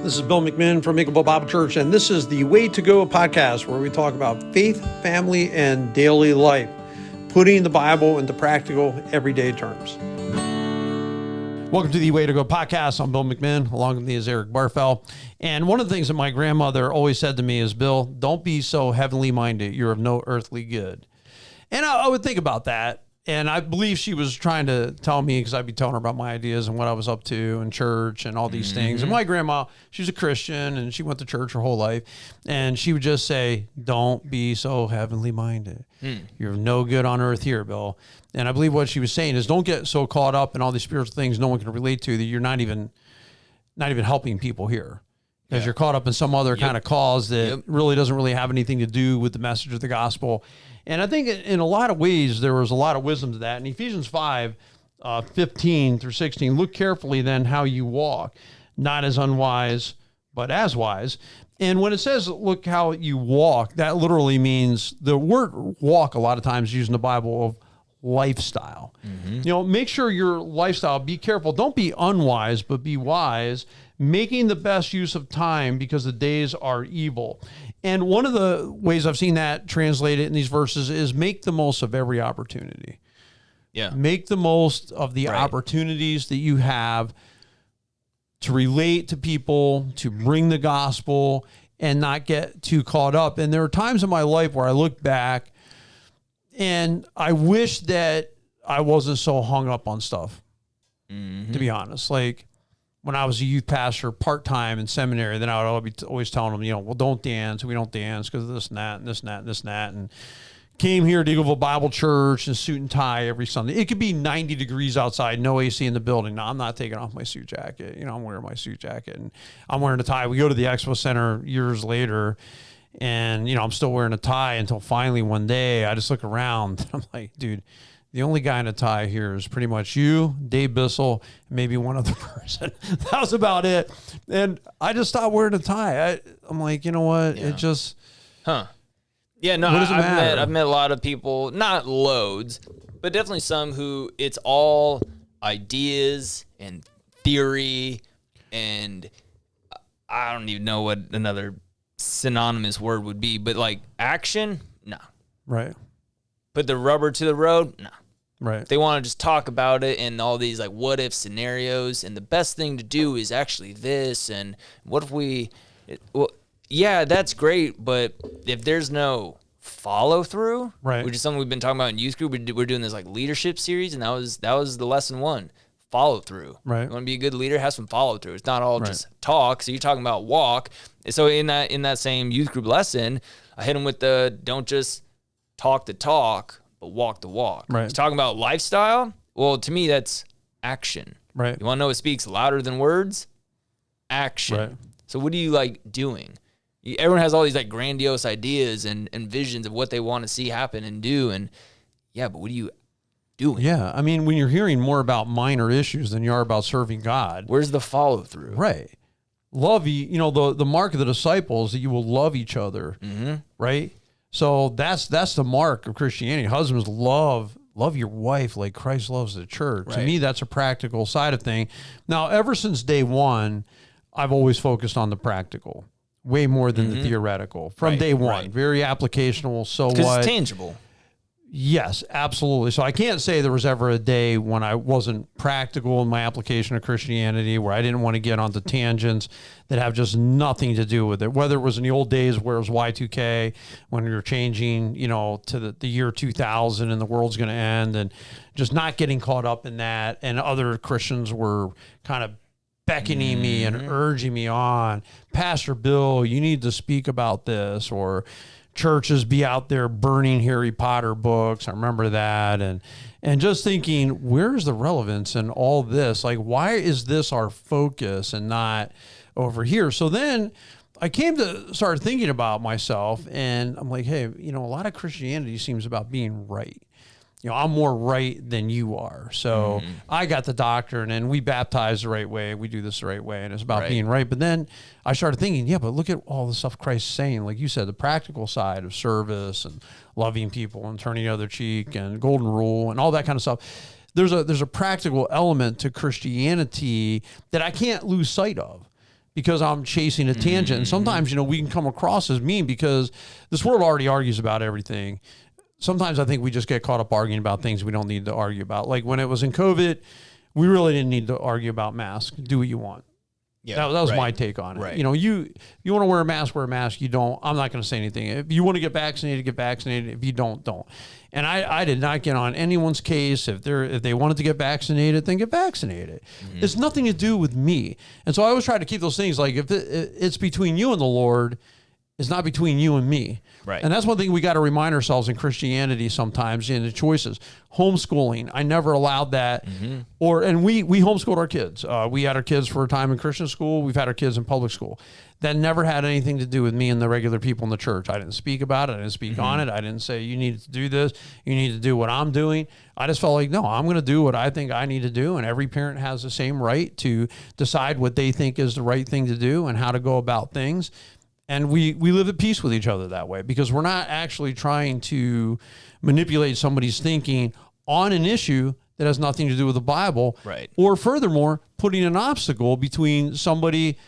This is Bill McMinn from Makeable Bible Church, and this is the Way to Go podcast, where we talk about faith, family, and daily life, putting the Bible into practical, everyday terms. Welcome to the Way to Go podcast. I'm Bill McMinn. Along with me is Eric Barfell. And one of the things that my grandmother always said to me is, Bill, don't be so heavenly minded. You're of no earthly good. And I would think about that. And I believe she was trying to tell me, because I'd be telling her about my ideas and what I was up to in church and all these things. And my grandma, she's a Christian and she went to church her whole life. And she would just say, don't be so heavenly minded. You're no good on earth here, Bill. And I believe what she was saying is, don't get so caught up in all these spiritual things no one can relate to that you're not even helping people here. Because you're caught up in some other kind of cause that really doesn't really have anything to do with the message of the gospel. And I think in a lot of ways, there was a lot of wisdom to that. In Ephesians 5, 15 through 16, look carefully then how you walk, not as unwise, but as wise. And when it says, look how you walk, that literally means the word walk a lot of times used in the Bible of lifestyle. You know, make sure your lifestyle, be careful. Don't be unwise, but be wise, making the best use of time because the days are evil. And one of the ways I've seen that translated in these verses is make the most of every opportunity. Yeah. Make the most of the opportunities that you have to relate to people, to bring the gospel, and not get too caught up. And there are times in my life where I look back and I wish that I wasn't so hung up on stuff, to be honest. Like, when I was a youth pastor part-time in seminary, then I would always telling them, well, don't dance. We don't dance because of this and that and this and that and this and that. And came here to Eagleville Bible Church in suit and tie every Sunday. It could be 90 degrees outside, no AC in the building. No, I'm not taking off my suit jacket. I'm wearing my suit jacket and I'm wearing a tie. We go to the Expo Center years later and, I'm still wearing a tie until finally one day I just look around and I'm like, dude, the only guy in a tie here is pretty much you, Dave Bissell, maybe one other person. That was about it. And I just stopped wearing a tie. I'm like, you know what? It just... Yeah, no, I've met a lot of people, not loads, but definitely some who it's all ideas and theory and I don't even know what another synonymous word would be, but like action, no. Right. Put the rubber to the road, no. Right. They want to just talk about it and all these like what if scenarios, and the best thing to do is actually this, and what if we, yeah, that's great, but if there's no follow through, right, which is something we've been talking about in youth group, we're doing this like leadership series, and that was the lesson one, follow through. Right. You want to be a good leader, have some follow through. It's not all just talk. So you're talking about walk. So in that same youth group lesson, I hit them with the don't just talk the talk, but walk the walk. Right. He's talking about lifestyle. Well, to me, that's action. Right. You want to know what speaks louder than words? Action. Right. So what are you like doing? Everyone has all these like grandiose ideas and visions of what they want to see happen and do. And yeah, but what are you doing? Yeah. I mean, when you're hearing more about minor issues than you are about serving God, where's the follow through? Right. Love, the mark of the disciples, that you will love each other. Right. So that's the mark of Christianity. Husbands, love your wife like Christ loves the church. Right. To me, that's a practical side of thing. Now, ever since day one, I've always focused on the practical, way more than the theoretical. From day one, very applicational. So what? Because it's tangible. Yes, absolutely. So I can't say there was ever a day when I wasn't practical in my application of Christianity, where I didn't want to get onto tangents that have just nothing to do with it. Whether it was in the old days where it was Y2K, when you're changing, to the year 2000 and the world's going to end, and just not getting caught up in that. And other Christians were kind of beckoning me and urging me on, Pastor Bill, you need to speak about this, or churches be out there burning Harry Potter books. I remember that. And just thinking, where's the relevance in all this? Like, why is this our focus and not over here? So then I came to start thinking about myself, and I'm like, hey, a lot of Christianity seems about being right. I'm more right than you are. So I got the doctrine, and we baptize the right way. We do this the right way, and it's about being right. But then I started thinking, but look at all the stuff Christ's saying. Like you said, the practical side of service and loving people and turning the other cheek and golden rule and all that kind of stuff. There's a practical element to Christianity that I can't lose sight of. because I'm chasing a tangent. And sometimes, we can come across as mean because this world already argues about everything. Sometimes I think we just get caught up arguing about things we don't need to argue about. Like when it was in COVID, we really didn't need to argue about masks. Do what you want. Yeah, that was my take on it. Right. You want to wear a mask, wear a mask. You don't. I'm not going to say anything. If you want to get vaccinated, get vaccinated. If you don't. And I did not get on anyone's case. If they wanted to get vaccinated, then get vaccinated. It's nothing to do with me. And so I always try to keep those things like if it's between you and the Lord, it's not between you and me. Right. And that's one thing we got to remind ourselves in Christianity sometimes in the choices. Homeschooling, I never allowed that. And we homeschooled our kids. We had our kids for a time in Christian school. We've had our kids in public school. That never had anything to do with me and the regular people in the church. I didn't speak about it. I didn't speak on it. I didn't say, you need to do this. You need to do what I'm doing. I just felt like, no, I'm going to do what I think I need to do. And every parent has the same right to decide what they think is the right thing to do and how to go about things. And we live at peace with each other that way because we're not actually trying to manipulate somebody's thinking on an issue that has nothing to do with the Bible. Right. Or furthermore, putting an obstacle between somebody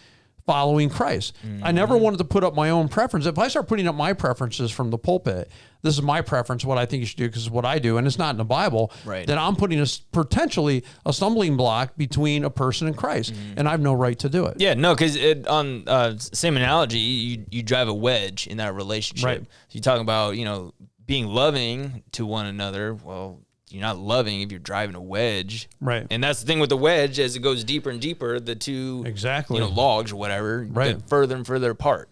following Christ. I never wanted to put up my own preference. If I start putting up my preferences from the pulpit, this is my preference, what I think you should do because it's what I do, and it's not in the Bible, then I'm putting potentially a stumbling block between a person and Christ, and I have no right to do it. Yeah, no, because on same analogy, you drive a wedge in that relationship. Right. So you talk about, being loving to one another. Well, you're not loving if you're driving a wedge. Right. And that's the thing with the wedge, as it goes deeper and deeper, the two logs or whatever get further and further apart.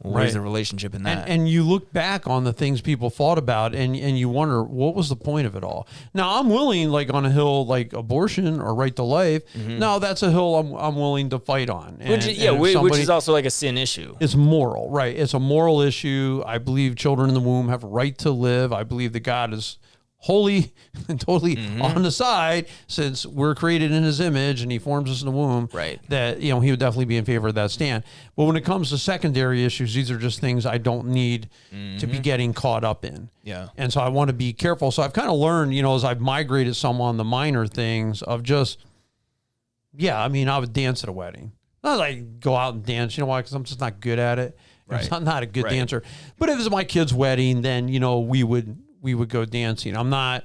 Well, where's the relationship in that? And you look back on the things people fought about and you wonder, what was the point of it all? Now, I'm willing, like on a hill like abortion or right to life, no, that's a hill I'm willing to fight on. Which is also like a sin issue. It's moral, right? It's a moral issue. I believe children in the womb have a right to live. I believe that God is wholly and totally on the side, since we're created in his image and he forms us in the womb, that, he would definitely be in favor of that stand. But when it comes to secondary issues, these are just things I don't need to be getting caught up in. Yeah. And so I want to be careful. So I've kind of learned, as I've migrated some on the minor things of just, I would dance at a wedding. Not like go out and dance, why? Because I'm just not good at it. Right. I'm not a good dancer. But if it's my kid's wedding, then, we would go dancing. I'm not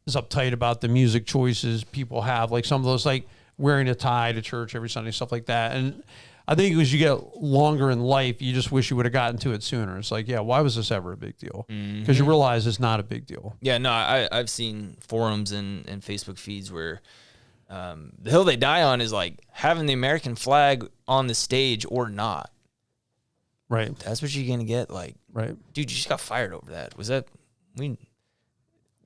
as uptight about the music choices people have, like some of those, like wearing a tie to church every Sunday, stuff like that. And I think as you get longer in life, you just wish you would have gotten to it sooner. It's like, why was this ever a big deal? Because you realize it's not a big deal. Yeah, no, I've seen forums and Facebook feeds where the hill they die on is like having the American flag on the stage or not. Right. That's what you're going to get. Like, right. Dude, you just got fired over that. Was that...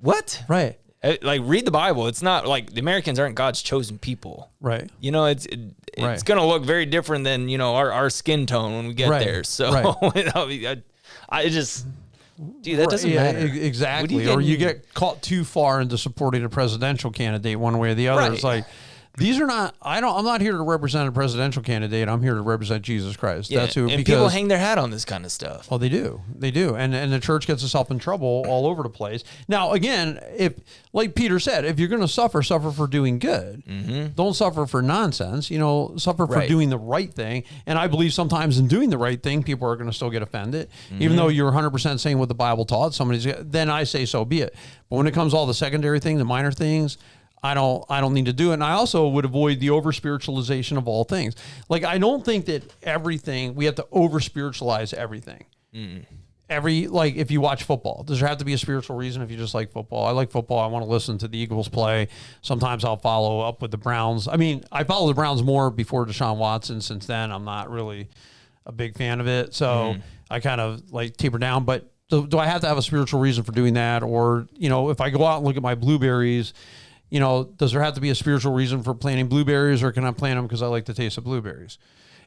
What? Right. Like, read the Bible. It's not like the Americans aren't God's chosen people. Right. It's going to look very different than, our skin tone when we get there. So, I just, dude, that doesn't matter. Exactly. Or you get caught too far into supporting a presidential candidate one way or the other. Right. It's like, these are not, I'm not here to represent a presidential candidate. I'm here to represent Jesus Christ. Yeah, that's who. And people hang their hat on this kind of stuff. Well, they do. And the church gets itself in trouble all over the place. Now, again, if, like Peter said, if you're going to suffer for doing good. Don't suffer for nonsense. Suffer for doing the right thing. And I believe sometimes in doing the right thing, people are going to still get offended. Even though you're 100% saying what the Bible taught, then I say so be it. But when it comes to all the secondary things, the minor things, I don't need to do it. And I also would avoid the over-spiritualization of all things. Like, I don't think that we have to over-spiritualize everything. If you watch football, does there have to be a spiritual reason if you just like football? I like football. I want to listen to the Eagles play. Sometimes I'll follow up with the Browns. I follow the Browns more before Deshaun Watson. Since then, I'm not really a big fan of it. So I kind of taper down. But do I have to have a spiritual reason for doing that? Or, if I go out and look at my blueberries, does there have to be a spiritual reason for planting blueberries, or can I plant them because I like the taste of blueberries?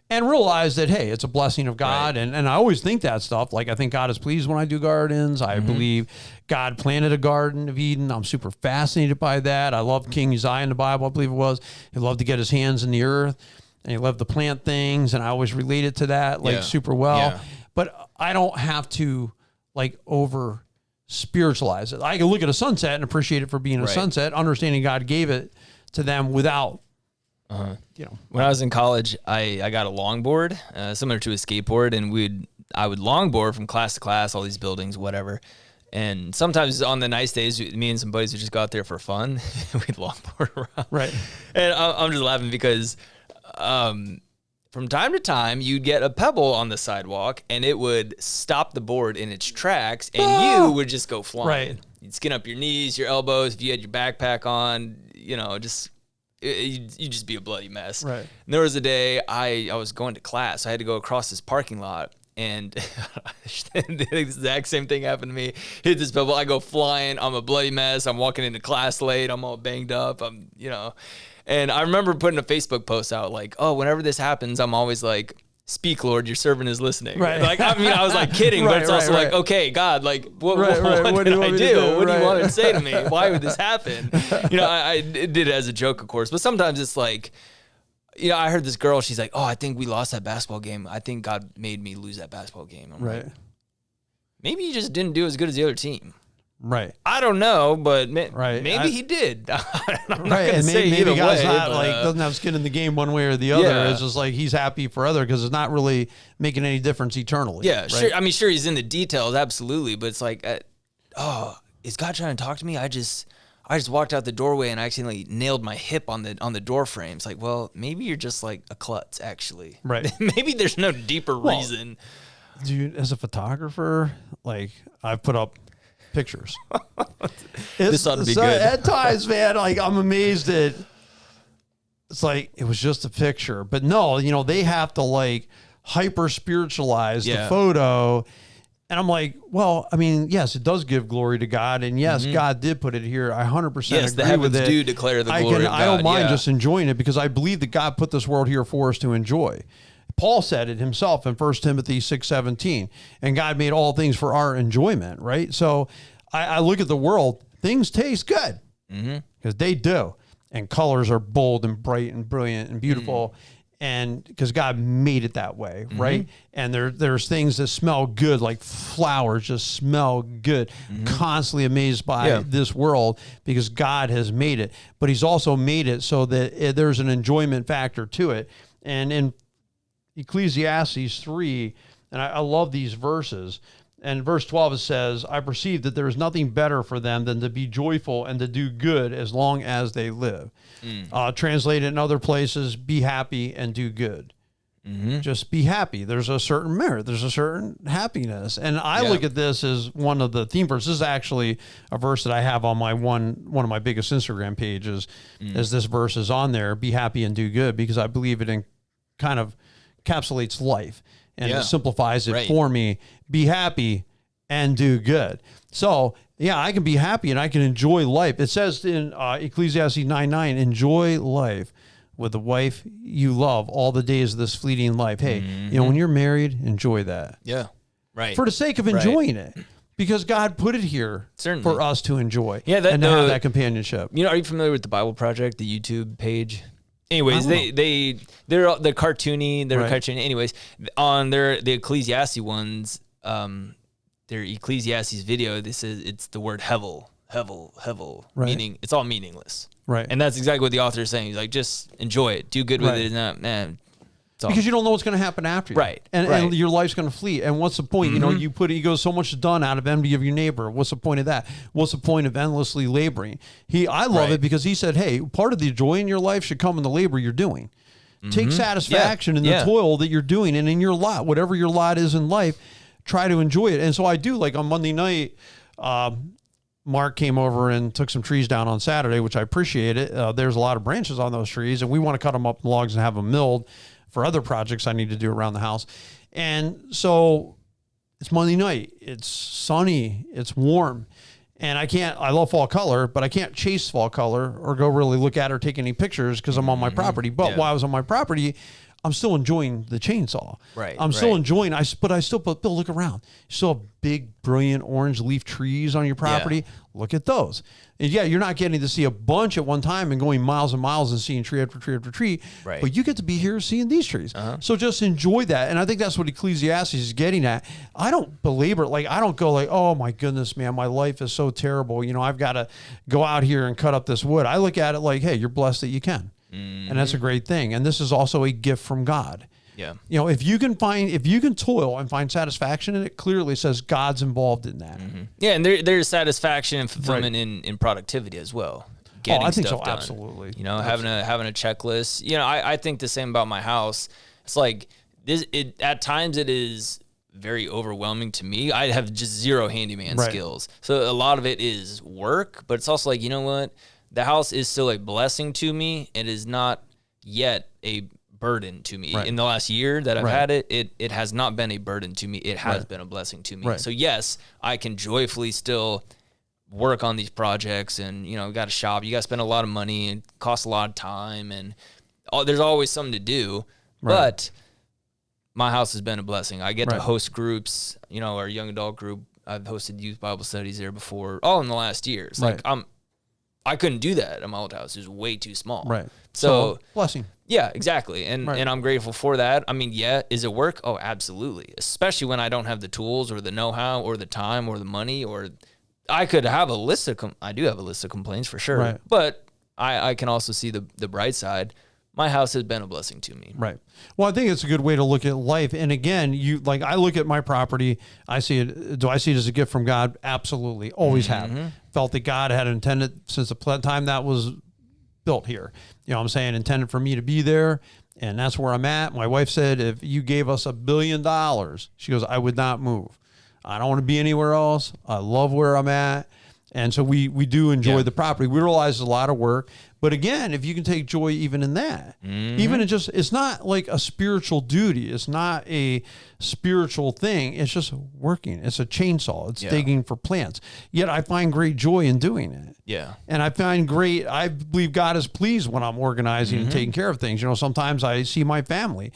And realize that, hey, it's a blessing of God. Right. And I always think that stuff. Like, I think God is pleased when I do gardens. I believe God planted a Garden of Eden. I'm super fascinated by that. I love King Uzziah in the Bible, I believe it was. He loved to get his hands in the earth, and he loved to plant things. And I always related to that super well. Yeah. But I don't have to over spiritualize it. I can look at a sunset and appreciate it for being a sunset, understanding God gave it to them without When I was in college, I got a longboard, similar to a skateboard, and I would longboard from class to class, all these buildings, whatever. And sometimes on the nice days, me and some buddies would just go out there for fun. We'd longboard around. Right. And I'm just laughing because from time to time, you'd get a pebble on the sidewalk, and it would stop the board in its tracks, and you would just go flying. Right. You'd skin up your knees, your elbows. If you had your backpack on, you'd just be a bloody mess. Right. And there was a day I was going to class. I had to go across this parking lot, and the exact same thing happened to me. Hit this pebble. I go flying. I'm a bloody mess. I'm walking into class late. I'm all banged up. And I remember putting a Facebook post out like, oh, whenever this happens, I'm always like, speak, Lord, your servant is listening. Right. Like, I was like kidding, but it's also like, okay, God, like, what did I do? What do you want to say to me? Why would this happen? I did it as a joke, of course, but sometimes it's like, I heard this girl, she's like, oh, I think we lost that basketball game. I think God made me lose that basketball game. I'm like, maybe you just didn't do as good as the other team. Right. I don't know, but maybe he did. I'm not going to say maybe either God's way, not doesn't have skin in the game one way or the other. Yeah. It's just like he's happy for other because it's not really making any difference eternally. Yeah, right? sure. I mean, sure, he's in the details, absolutely, but it's like, is God trying to talk to me? I just walked out the doorway and I accidentally nailed my hip on the door frame. It's like, well, maybe you're just like a klutz, actually. Right. Maybe there's no deeper reason. Dude, as a photographer, like I've put up pictures. This ought to be good. At times, man, like I'm amazed at. It's like it was just a picture, but no, they have to like hyper spiritualize the photo, and I'm like, well, I mean, yes, it does give glory to God, and yes, God did put it here. I 100% agree with it. Yes, the heavens do declare the glory of God. I don't mind just enjoying it because I believe that God put this world here for us to enjoy. Paul said it himself in 1 Timothy 6:17, and God made all things for our enjoyment, right? So I look at the world, things taste good because they do, and colors are bold and bright and brilliant and beautiful, and because God made it that way, right? And there's things that smell good, like flowers just smell good. Constantly amazed by this world because God has made it, but He's also made it so that there's an enjoyment factor to it. And in Ecclesiastes 3, and I love these verses. And verse 12, it says, I perceive that there is nothing better for them than to be joyful and to do good as long as they live. Translated in other places, be happy and do good. Just be happy. There's a certain merit. There's a certain happiness. And I look at this as one of the theme verses. This is actually a verse that I have on my one of my biggest Instagram pages, as this verse is on there, be happy and do good, because I believe it kind of encapsulates life and it simplifies it for me. Be happy and do good. So I can be happy and I can enjoy life. It says in Ecclesiastes 9:9, enjoy life with the wife you love all the days of this fleeting life. Hey, when you're married, enjoy that. Yeah. Right. For the sake of enjoying it. Because God put it here for us to enjoy and to have that companionship. Are you familiar with the Bible Project, the YouTube page? Anyways, they're cartoony. They're cartoony. Anyways, on the Ecclesiastes ones, their Ecclesiastes video, it's the word hevel, meaning it's all meaningless. Right. And that's exactly what the author is saying. He's like, just enjoy it, do good with it. Because you don't know what's going to happen after you. Right. And your life's going to flee. And what's the point? You go so much done out of envy of your neighbor. What's the point of that? What's the point of endlessly laboring? I love it because he said, hey, part of the joy in your life should come in the labor you're doing. Take satisfaction in the toil that you're doing. And in your lot, whatever your lot is in life, try to enjoy it. And so I do, like on Monday night, Mark came over and took some trees down on Saturday, which I appreciate it. There's a lot of branches on those trees, and we want to cut them up in logs and have them milled for other projects I need to do around the house. And so it's Monday night. It's sunny. It's warm. And I love fall color, but I can't chase fall color or go really look at or take any pictures because I'm on my property. But while I was on my property, I'm still enjoying the chainsaw. Right. I'm still enjoying, but look around. You still have big, brilliant orange leaf trees on your property. Yeah. Look at those. And you're not getting to see a bunch at one time and going miles and miles and seeing tree after tree after tree. Right. But you get to be here seeing these trees. So just enjoy that. And I think that's what Ecclesiastes is getting at. I don't belabor it. I don't go like, oh my goodness, man, my life is so terrible. I've got to go out here and cut up this wood. I look at it like, hey, you're blessed that you can. And that's a great thing. And this is also a gift from God. Yeah. You know, if you can toil and find satisfaction in it, clearly says God's involved in that. Yeah, and there's satisfaction and fulfillment in productivity as well. Getting I think stuff so, done. absolutely. You know, having a checklist. You know, I think the same about my house. It's like this. At times it is very overwhelming to me. I have just zero handyman skills, so a lot of it is work. But it's also like, you know what, the house is still a blessing to me. It is not yet a burden to me. In the last year that I've had it, it has not been a burden to me. It has been a blessing to me. So yes, I can joyfully still work on these projects, and you know, got to shop. You got to spend a lot of money and cost a lot of time, and there's always something to do. But my house has been a blessing. I get to host groups. You know, our young adult group. I've hosted youth Bible studies there before, all in the last year. It's like I couldn't do that at my old house. It was way too small. So blessing. Yeah, exactly. And I'm grateful for that. I mean, yeah, is it work? Oh, absolutely. Especially when I don't have the tools or the know-how or the time or the money, or I could have a list of I do have a list of complaints for sure. But I can also see the bright side. My house has been a blessing to me. Well, I think it's a good way to look at life. And again, I look at my property, I see it. Do I see it as a gift from God? Absolutely. Always have. Felt that God had intended since the time that was built here. You know what I'm saying? Intended for me to be there. And that's where I'm at. My wife said, if you gave us $1 billion, she goes, I would not move. I don't want to be anywhere else. I love where I'm at. And so we do enjoy the property. We realize it's a lot of work. But again, if you can take joy even in that, even in it's not like a spiritual duty. It's not a spiritual thing. It's just working. It's a chainsaw. It's digging for plants. Yet I find great joy in doing it. Yeah. And I believe God is pleased when I'm organizing and taking care of things. You know, sometimes I see my family.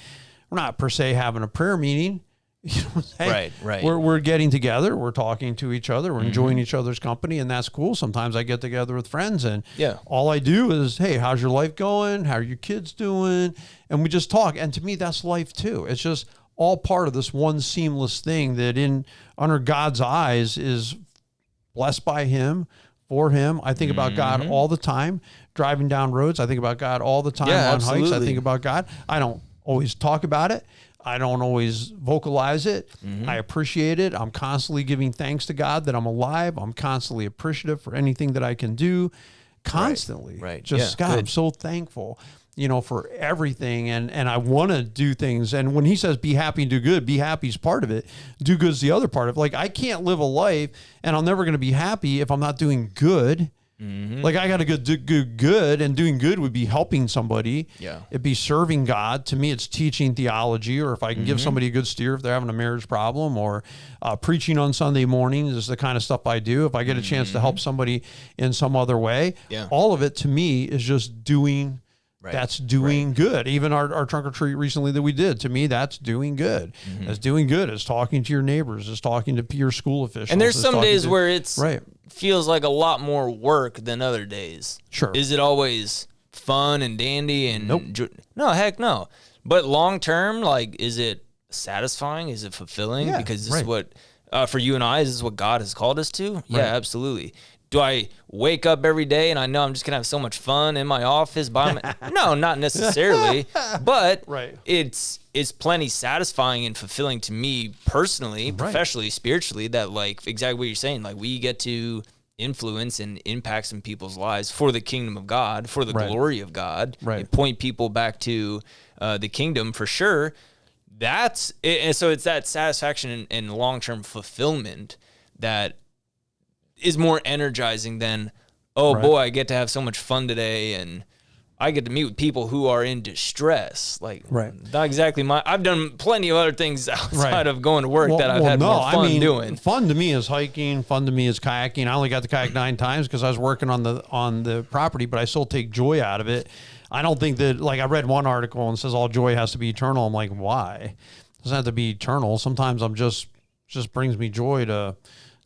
We're not per se having a prayer meeting. You know what I'm saying? Right. We're getting together. We're talking to each other. We're enjoying each other's company, and that's cool. Sometimes I get together with friends, and all I do is, hey, how's your life going? How are your kids doing? And we just talk. And to me, that's life too. It's just all part of this one seamless thing that under God's eyes is blessed by Him, for Him. I think about God all the time. Driving down roads, I think about God all the time. On hikes, I think about God. I don't always talk about it. I don't always vocalize it. I appreciate it. I'm constantly giving thanks to God that I'm alive. I'm constantly appreciative for anything that I can do. Constantly. Just God, I'm so thankful, you know, for everything. And I want to do things. And when He says be happy and do good, be happy is part of it. Do good is the other part of it. Like, I can't live a life and I'm never going to be happy if I'm not doing good. Like, I got to do good, and doing good would be helping somebody. It'd be serving God. To me, it's teaching theology, or if I can give somebody a good steer if they're having a marriage problem, or preaching on Sunday mornings is the kind of stuff I do. If I get a chance to help somebody in some other way, all of it to me is just doing. That's doing good. Even our trunk or treat recently that we did, to me, that's doing good. That's doing good. It's talking to your neighbors. It's talking to your school officials. And there's some days where it's feels like a lot more work than other days. Sure. Is it always fun and dandy? And nope. No, heck no. But long term, like, is it satisfying? Is it fulfilling? Because this is what, for you and I, is this what God has called us to? Yeah, absolutely. Do I wake up every day and I know I'm just going to have so much fun in my office? No, not necessarily. But it's plenty satisfying and fulfilling to me personally, professionally, spiritually, that, like, exactly what you're saying. Like, we get to influence and impact some people's lives for the kingdom of God, for the glory of God, and point people back to the kingdom for sure. That's it. And so it's that satisfaction and long-term fulfillment that is more energizing than, boy, I get to have so much fun today, and I get to meet with people who are in distress. Like, not exactly I've done plenty of other things outside of going to work that I've had more fun doing. Fun to me is hiking. Fun to me is kayaking. I only got to kayak 9 times because I was working on the property, but I still take joy out of it. I don't think that, like, I read one article and it says all joy has to be eternal. I'm like, why? It doesn't have to be eternal. Sometimes just brings me joy to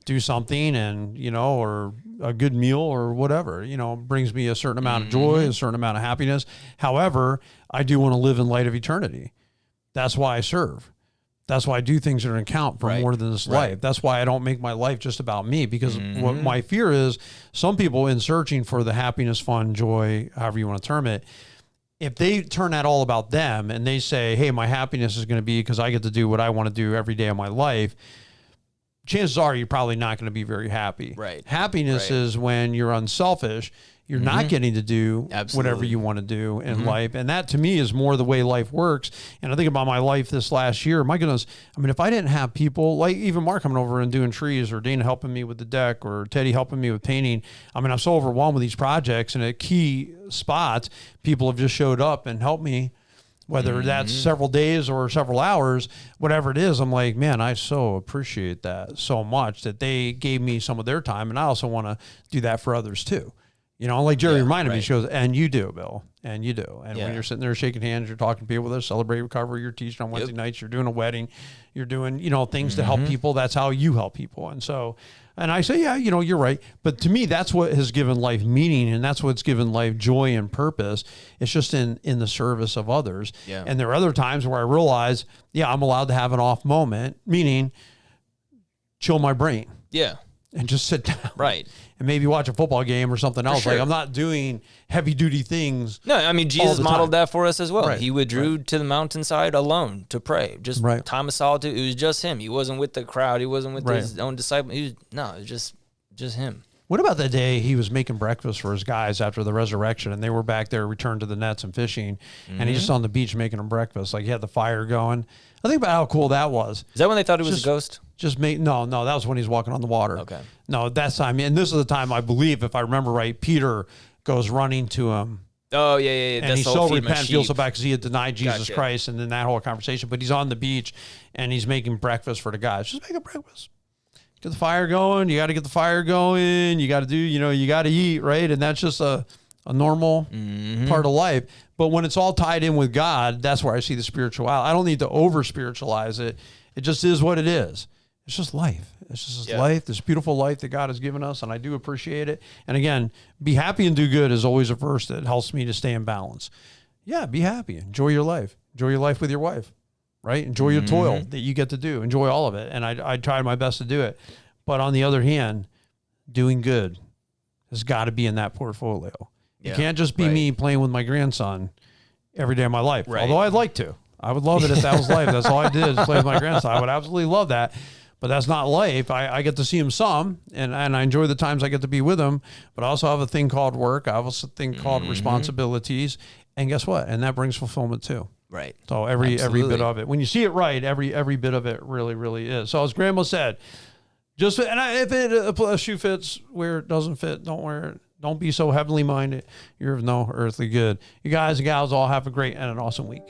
do something, and, you know, or a good meal or whatever, you know, brings me a certain amount of joy, a certain amount of happiness. However, I do want to live in light of eternity. That's why I serve. That's why I do things that are going to count for more than this life. That's why I don't make my life just about me, because what my fear is, some people, in searching for the happiness, fun, joy, however you want to term it, if they turn that all about them and they say, hey, my happiness is going to be because I get to do what I want to do every day of my life, chances are you're probably not going to be very happy. Right. Happiness is when you're unselfish. You're not getting to do whatever you want to do in life. And that to me is more the way life works. And I think about my life this last year, my goodness, I mean, if I didn't have people like even Mark coming over and doing trees, or Dana helping me with the deck, or Teddy helping me with painting. I mean, I'm so overwhelmed with these projects, and at key spots, people have just showed up and helped me, whether that's several days or several hours, whatever it is. I'm like, man, I so appreciate that so much that they gave me some of their time. And I also want to do that for others too. You know, like Jerry reminded me, she goes, and you do, Bill, and you do. And when you're sitting there shaking hands, you're talking to people that celebrate recovery, you're teaching on Wednesday nights, you're doing a wedding, you're doing, you know, things to help people. That's how you help people. And so, and I say, yeah, you know, you're right. But to me, that's what has given life meaning, and that's what's given life joy and purpose. It's just in the service of others. Yeah. And there are other times where I realize, I'm allowed to have an off moment, meaning chill my brain. Yeah. And just sit down. Right. And maybe watch a football game or something else. Like, I'm not doing heavy duty things. No, I mean, Jesus modeled that for us as well. Right. He withdrew to the mountainside alone to pray. Just time of solitude. It was just him. He wasn't with the crowd. He wasn't with his own disciples. It was just him. What about the day he was making breakfast for his guys after the resurrection, and they were back there, returned to the nets and fishing, and he's just on the beach making them breakfast. Like, he had the fire going. I think about how cool that was. Is that when they thought he was a ghost? No, that was when he's walking on the water. Okay. No, that's time. And this is the time, I believe, if I remember right, Peter goes running to him. Oh, yeah. And he's so repentant, feels so bad because he had denied Jesus Christ, and then that whole conversation. But he's on the beach, and he's making breakfast for the guys. Just making breakfast. Get the fire going. You got to get the fire going. You got to do, you got to eat, right? And that's just a normal part of life. But when it's all tied in with God, that's where I see the spirituality. I don't need to over spiritualize it. It just is what it is. It's just life. It's just life, this beautiful life that God has given us, and I do appreciate it. And again, be happy and do good is always a verse that helps me to stay in balance. Yeah, be happy. Enjoy your life. Enjoy your life with your wife, right? Enjoy your toil that you get to do. Enjoy all of it. And I try my best to do it. But on the other hand, doing good has got to be in that portfolio. It can't just be me playing with my grandson every day of my life. Although I'd like to. I would love it if that was life. That's all I did is play with my grandson. I would absolutely love that. But that's not life. I get to see him some, and I enjoy the times I get to be with him. But I also have a thing called work. I have a thing called responsibilities. And guess what? And that brings fulfillment too. Right. So every bit of it. When you see it right, every bit of it really, really is. So as Grandma said, if a shoe fits, wear it. Doesn't fit, don't wear it. Don't be so heavenly minded. You're of no earthly good. You guys and gals all have a great and an awesome week.